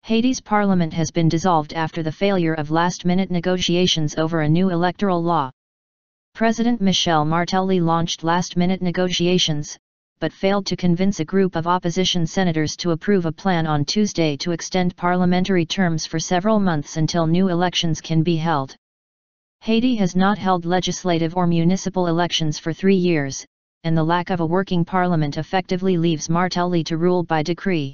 Haiti's parliament has been dissolved after the failure of last-minute negotiations over a new electoral law. President Michel Martelly launched last-minute negotiations, but failed to convince a group of opposition senators to approve a plan on Tuesday to extend parliamentary terms for several months until new elections can be held. Haiti has not held legislative or municipal elections for 3 years, and the lack of a working parliament effectively leaves Martelly to rule by decree.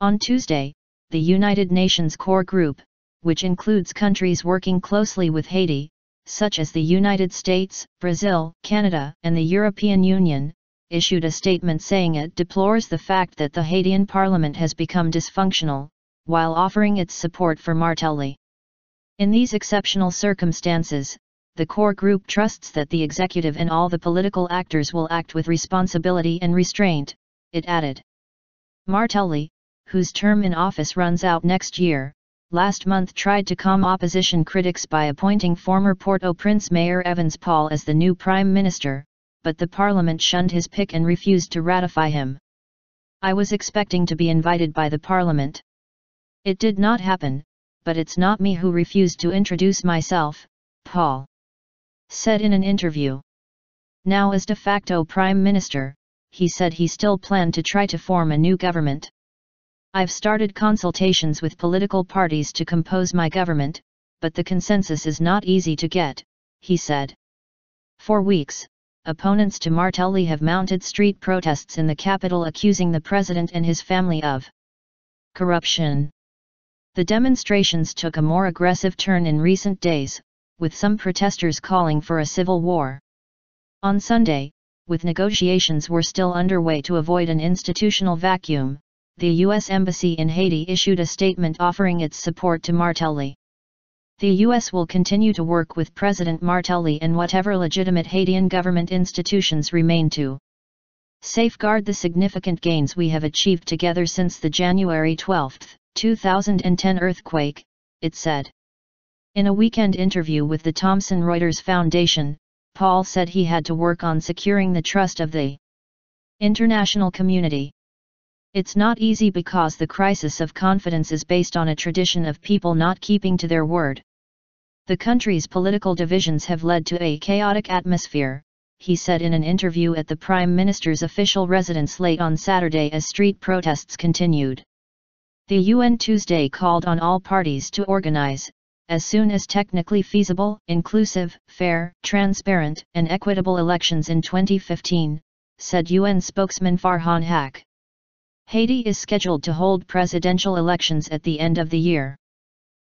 On Tuesday, the United Nations Core Group, which includes countries working closely with Haiti, such as the United States, Brazil, Canada, and the European Union, issued a statement saying it deplores the fact that the Haitian parliament has become dysfunctional, while offering its support for Martelly. In these exceptional circumstances, the core group trusts that the executive and all the political actors will act with responsibility and restraint, it added. Martelly, whose term in office runs out next year, last month tried to calm opposition critics by appointing former Port-au-Prince Mayor Evans Paul as the new prime minister, but the parliament shunned his pick and refused to ratify him. "I was expecting to be invited by the parliament. It did not happen, but it's not me who refused to introduce myself," Paul said in an interview. Now as de facto prime minister, he said he still planned to try to form a new government. "I've started consultations with political parties to compose my government, but the consensus is not easy to get," he said. For weeks, opponents to Martelly have mounted street protests in the capital accusing the president and his family of corruption. The demonstrations took a more aggressive turn in recent days, with some protesters calling for a civil war. On Sunday, with negotiations were still underway to avoid an institutional vacuum, the U.S. Embassy in Haiti issued a statement offering its support to Martelly. The U.S. will continue to work with President Martelly and whatever legitimate Haitian government institutions remain to safeguard the significant gains we have achieved together since the January 12, 2010 earthquake, it said. In a weekend interview with the Thomson Reuters Foundation, Paul said he had to work on securing the trust of the international community. "It's not easy because the crisis of confidence is based on a tradition of people not keeping to their word. The country's political divisions have led to a chaotic atmosphere," he said in an interview at the Prime Minister's official residence late on Saturday as street protests continued. The UN Tuesday called on all parties to organize, as soon as technically feasible, inclusive, fair, transparent, and equitable elections in 2015, said UN spokesman Farhan Haq. Haiti is scheduled to hold presidential elections at the end of the year.